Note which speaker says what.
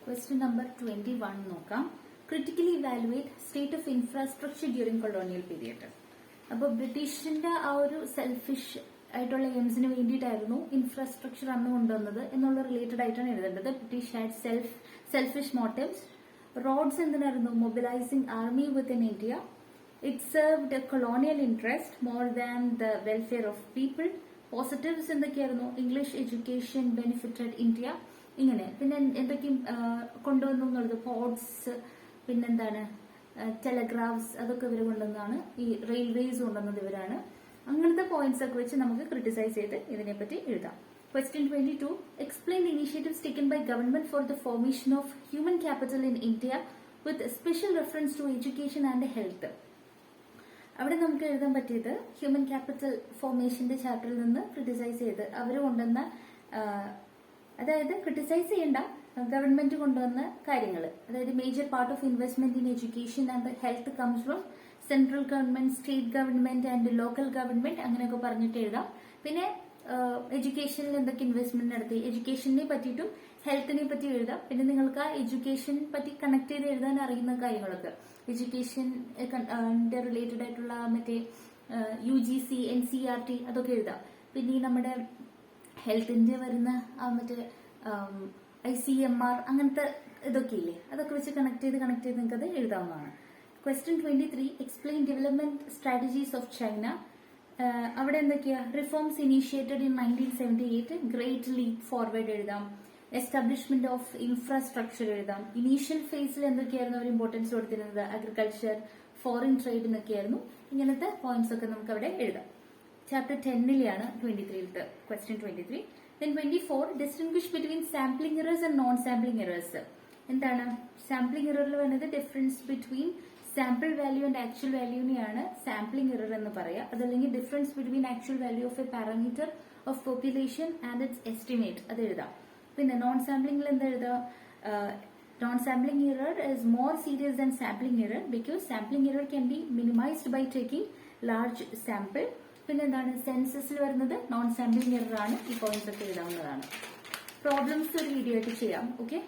Speaker 1: Question number 21 നോക്കാം. Critically evaluate state of infrastructure during colonial period. അപ്പോൾ ബ്രിട്ടീഷിന്റെ ആ ഒരു സെൽഫിഷ് ആയിട്ടുള്ള എയിംസിന് വേണ്ടിയിട്ടായിരുന്നു ഇൻഫ്രാസ്ട്രക്ചർ അന്ന് കൊണ്ടുവന്നത് എന്നുള്ള റിലേറ്റഡ് ആയിട്ടാണ് എഴുതേണ്ടത്. British had selfish motives. Roads എന്തിനായിരുന്നു? Mobilising army within India. It served a colonial interest more than the welfare of people. Positives എന്തൊക്കെയായിരുന്നു? English education benefited India. ഇങ്ങനെ പിന്നെ എന്തൊക്കെയും കൊണ്ടുവന്നു എന്നുള്ളത് പോർട്സ്, പിന്നെന്താണ് ടെലഗ്രാഫ്സ്, അതൊക്കെ ഇവർ കൊണ്ടുവന്നതാണ്. ഈ റെയിൽവേസ് കൊണ്ടുവന്നത് ഇവരാണ്. അങ്ങനത്തെ പോയിന്റ്സ് ഒക്കെ വെച്ച് നമുക്ക് ക്രിട്ടിസൈസ് ചെയ്ത് ഇതിനെപ്പറ്റി എഴുതാം. Question 22. Explain the initiatives taken by government for the formation of human capital in India with special reference to education and health. അവിടെ നമുക്ക് എഴുതാൻ പറ്റിയത് ഹ്യൂമൻ ക്യാപിറ്റൽ ഫോർമേഷന്റെ ചാപ്റ്ററിൽ നിന്ന് ക്രിട്ടിസൈസ് ചെയ്ത് അവർ കൊണ്ടുവന്ന, അതായത് ക്രിട്ടിസൈസ് ചെയ്യേണ്ട, ഗവൺമെന്റ് കൊണ്ടുവന്ന കാര്യങ്ങൾ. അതായത് major part of investment in education and health comes from central government, state government and local government, അങ്ങനെയൊക്കെ പറഞ്ഞിട്ട് എഴുതാം. പിന്നെ എഡ്യൂക്കേഷനിൽ എന്തൊക്കെ ഇൻവെസ്റ്റ്മെന്റ് നടത്തി, എഡ്യൂക്കേഷനെ പറ്റിയിട്ടും ഹെൽത്തിനെ പറ്റി എഴുതാം. പിന്നെ നിങ്ങൾക്ക് ആ എഡ്യൂക്കേഷൻ പറ്റി കണക്ട് ചെയ്ത് എഴുതാൻ അറിയുന്ന കാര്യങ്ങളൊക്കെ, എഡ്യൂക്കേഷൻ റിലേറ്റഡ് ആയിട്ടുള്ള മറ്റേ UGC, NCERT അതൊക്കെ എഴുതാം. പിന്നെ ഈ നമ്മുടെ ഹെൽത്തിന്റെ വരുന്ന മറ്റേ ICMR അങ്ങനത്തെ ഇതൊക്കെ ഇല്ലേ, അതൊക്കെ വെച്ച് കണക്ട് ചെയ്ത് നിങ്ങൾക്ക് അത് എഴുതാവുന്നതാണ്. Question 23. Explain development strategies of China. അവിടെ എന്തൊക്കെയാ? Reforms initiated in 1978, Great Leap Forward എഴുതാം. എസ്റ്റാബ്ലിഷ്മെന്റ് ഓഫ് ഇൻഫ്രാസ്ട്രക്ചർ എഴുതാം. ഇനീഷ്യൽ ഫേസിൽ എന്തൊക്കെയായിരുന്നു അവർ ഇമ്പോർട്ടൻസ് കൊടുത്തിരുന്നത്? അഗ്രികൾച്ചർ, ഫോറിൻ ട്രേഡ് എന്നൊക്കെയായിരുന്നു. ഇങ്ങനത്തെ പോയിന്റ്സ് ഒക്കെ നമുക്ക് അവിടെ എഴുതാം. ചാപ്റ്റർ 10ലെയാണ് 23ത്തെ question 23. Then 24. Distinguish between sampling errors and non-sampling errors. എന്താണ് സാമ്പിളിംഗ് എററിൽ വരുന്നത്? Difference between sample value and actual വാല്യൂനെയാണ് സാമ്പിളിംഗ് എറർ എന്ന് പറയുക. അതല്ലെങ്കിൽ difference between actual value of a parameter of population and its estimate, അത് എഴുതാം. പിന്നെ നോൺ സാമ്പിളിംഗിൽ എന്താ എഴുതാം? Non sampling error is more serious than sampling error because sampling error can be minimised by taking large sample. പിന്നെ എന്താണ്? സെൻസസിൽ വരുന്നത് non sampling error ആണ്. ഈ പോയിന്റ്സ് ഒക്കെ എഴുതാവുന്നതാണ്. പ്രോബ്ലംസ് ഒരു വീഡിയോ ആയിട്ട് ചെയ്യാം. ഓക്കെ.